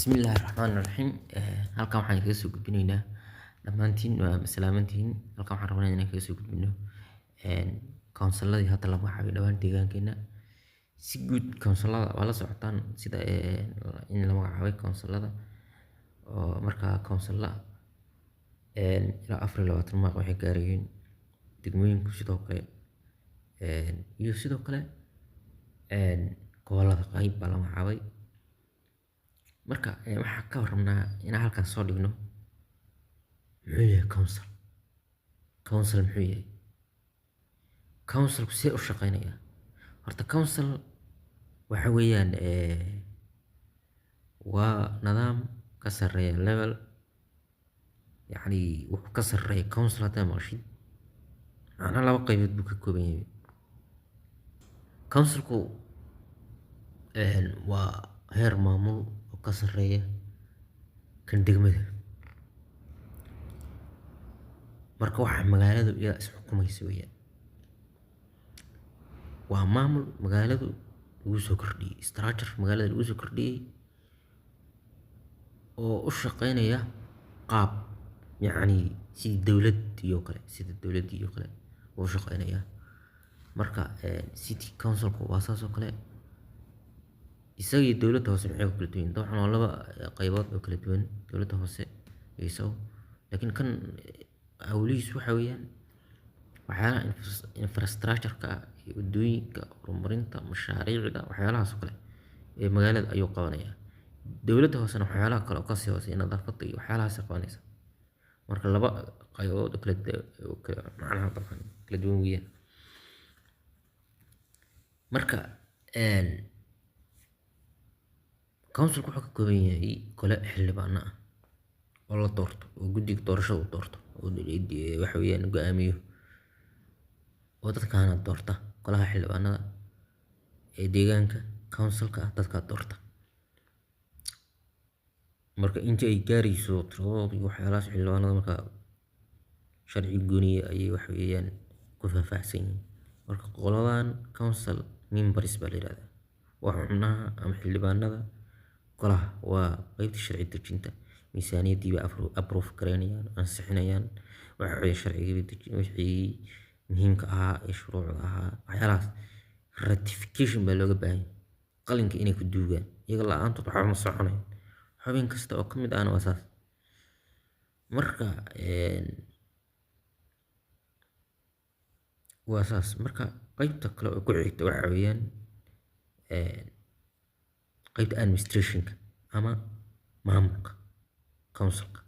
Bismillaahi Raxmaani Raxiim. Halkan waxaan kaga soo gudbinaynaa dhammaantiin waa salaamantihiin. Halkan waxaan rabnaa inaan kaga soo gudbino kawnsaladii hadda la magacaabay dhawaan deegaankeena. Si guud kawnsalada waa la socotaan sida in la magacaabay kawnsalada oo markaa kawnsala ilaa 24 magac waxay gaarayeen degmooyinku sidoo kale iyo sidoo kale gobollada qayb baa la magacaabay. marka waxaan ka warramnaa inaan halkan soo dhigno muxuu yahay council. Council muxuu yahay? Councilku see u shaqeynaya? Horta council waxa weeyaan waa nidaam ka sarreeya level, yacni wuxuu ka sarreeya council haddaa maqashid macnaha laba qaybood buu ka kooban yahay. Councilku waa heer maamul oo ka sarreeya kan degmada. marka waxa magaaladu iyada is xukumaysa weeyaan. waa maamul magaaladu lagu soo kordhiyey, structure magaalada lagu soo kordhiyey oo u shaqeynaya qaab yacni sidii dowlad iyo kale, sida dowladda iyo kale u shaqeynaya. marka city councilku waa saas oo kale. isaga iyo dowladda hoose maxay ku kala duwan yihiin? Dabcan waa laba qaybood oo kala duwan, dowladda hoose iyo isagu. laakiin kan hawlihiisu waxa weeyaan waxyaalaha infrastructure-ka iyo waddooyinka, horumarinta mashaariicda, waxyaalahaas oo kale ee magaalada ayuu qabanaya. dowladda hoosena waxyaalaha kale oo kasii hooseeya nadaafadda iyo waxyaalahaas ay qabanaysa. marka laba qaybood oo kala macnaha dabcan kala duwan weeyaan. marka councilku wuxuu ka kooban yahay gole xildhibaano ah oo la doorto, oo guddiga doorashada u doorto, oo waxa weeyaan go'aamiyo oo dadkaana doorta. golaha xildhibaanada ee deegaanka councilka ah dadka doorta. marka inta ay gaarayso tiradooda iyo waxyaalahaas xildhibaanada marka sharci gooniya ayay wax weeyaan ku faahfaahsan yihiin. marka qoladan council members baa la yiraahdaa. waa xubnaha ama xildhibaanada golaha, waa qaybta sharci dejinta. miisaaniyaddii bay approve gareynayaan, ansixinayaan waxa weeye sharciga wixii muhiimka ahaa ee shuruucda ahaa, waxyaalahaas ratification baa looga baahan yahay. qalinka inay ku duugaan, iyaga la'aantood waxba ma soconayn. xubin kasta oo ka mid ahna waa saas. marka waa saas. marka qaybta kale oo ku xigta waxa weeyaan qaybta administrationka ama maamulka councilka.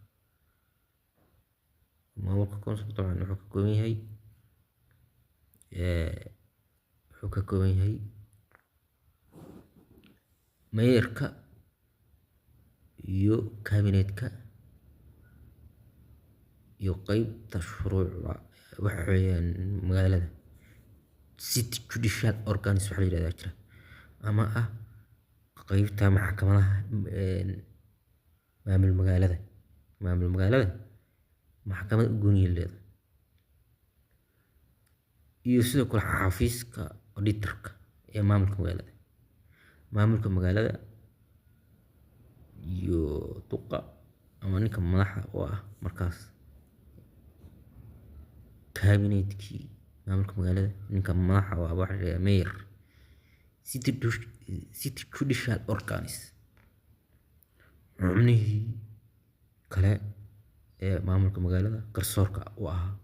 maamulka councilka dabcan wuxuu ka kooban yahay mayorka iyo cabinetka iyo qaybta shuruucda waxa weeyaan magaalada. city judicial organs waxa la yiraahdaa jira, ama ah qaybta maxkamadaha maamul magaalada maxkamad u gooniya leedahay. iyo sidoo kale xafiiska auditorka ee maamulka magaalada iyo duqa ama ninka madaxa u ah markaas cabinetkii maamulka magaalada, ninka madaxa u ah waxa la yiraahdaa mayor. city judicial organs xubnihii kale ee maamulka magaalada garsoorka u ahaa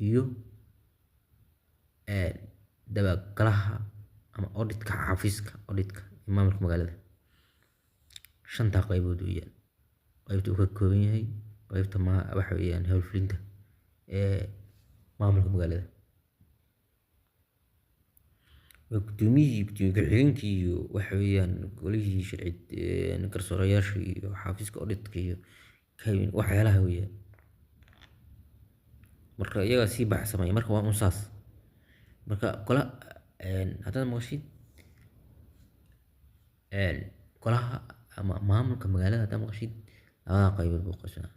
iyo dabagalaha ama auditka xafiiska auditka ee maamulka magaalada. shantaa qaybood weeyaan qaybta uu ka kooban yahay. qaybta waxa weeyaan howlfulinta ee maamulka magaalada. guddoomiyihii, gudoomiye ku-xigeenkii iyo waxa weeyaan golihii sharci garsoorayaasha iyo xafiiska auditka iyo waxyaalaha weeyaan. marka iyagaa sii baxsamaya. marka waa un saas. marka haddaad maqashid golaha ama maamulka magaalada, haddaad maqashid labada qaybood buu qaybsanaa.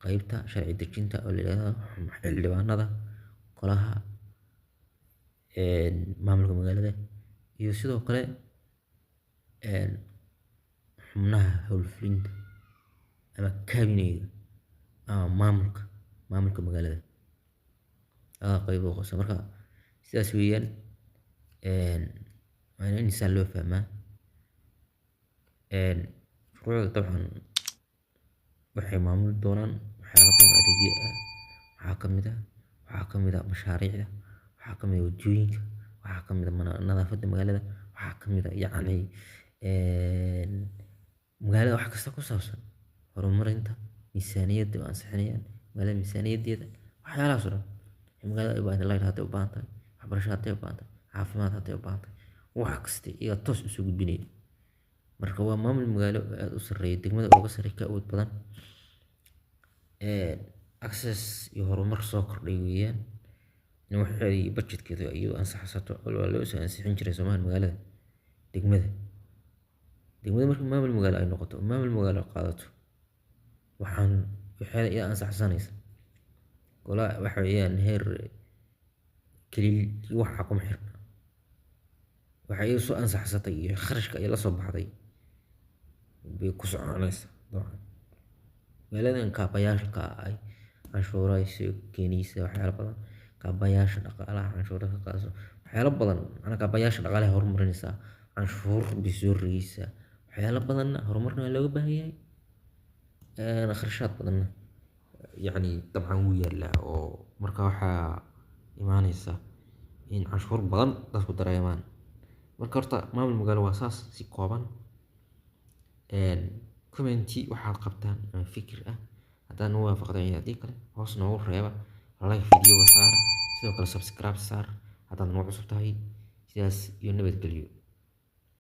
qaybta sharci dejinta oo la yiraahdo xildhibaanada, golaha maamulka magaalada, iyo sidoo kale xubnaha howlfulinta ama kabineyga ama maamulka magaalada qayb u qabsan. Marka sidaas weeyaan waa in insaan loo fahmaa. Shuruucda dabcan waxay maamuli doonaan waxyaalo badan adeegyo ah. waxaa kamid ah mashaariicda, waxaa kamid ah wadooyinka, waxaa kamid ah nadaafadda magaalada, waxaa kamid ah yacni magaalada wax kasta ku saabsan horumarinta miisaaniyadda oo ansixinayaan magaalada miisaaniyaddeeda waxyaalahaas oo dhan. Magaalada ay u baahan tahay light hadday u baahan tahay, waxbarasho hadday u baahan tahay, caafimaad hadday u baahan tahay, wax kasta iyaga toos usoo gudbinaya. Marka waa maamul magaalo aad u sarreeya, degmada uga sarreeya ka awood badan, access iyo horumar soo kordhay weeyaan. in waxay budgetkeeda iyadoo ansaxsato waa loo soo ansixin jiray Soomaaliya magaalada degmada markii maamul magaalo ay noqoto maamul magaalo qaadato waxay iyada ansaxsanaysa golaa waxa weeyaan heer kaliil waxa kuma xirna waxa ay soo ansaxsatay iyo kharashka ay la soo baxday bay ku soconaysa dabcan magaaladan kaabayaasha ay canshuurayso keenaysa waxyaalo badan kaabayaasha dhaqaalaha canshuuraha qaado waxyaalo badan ana kaabayaasha dhaqaalaha horumarinaysa canshuur bisoo raysa waxyaalo badan horumarna looga baahan yahay kharashaad badan يعني طبعا ويا oo marka waxa imaanaysa in canshuur badan dadku dareemaan marka horta maamul magaalo waa saas si kooban commenti waxaad qabtaan fikir ah haddaan waafaqday hadii kale hoos noogu reeba like video saar sidoo kale subscribe saar haddaan nagu cusub tahay sidaas iyo nabadgelyo.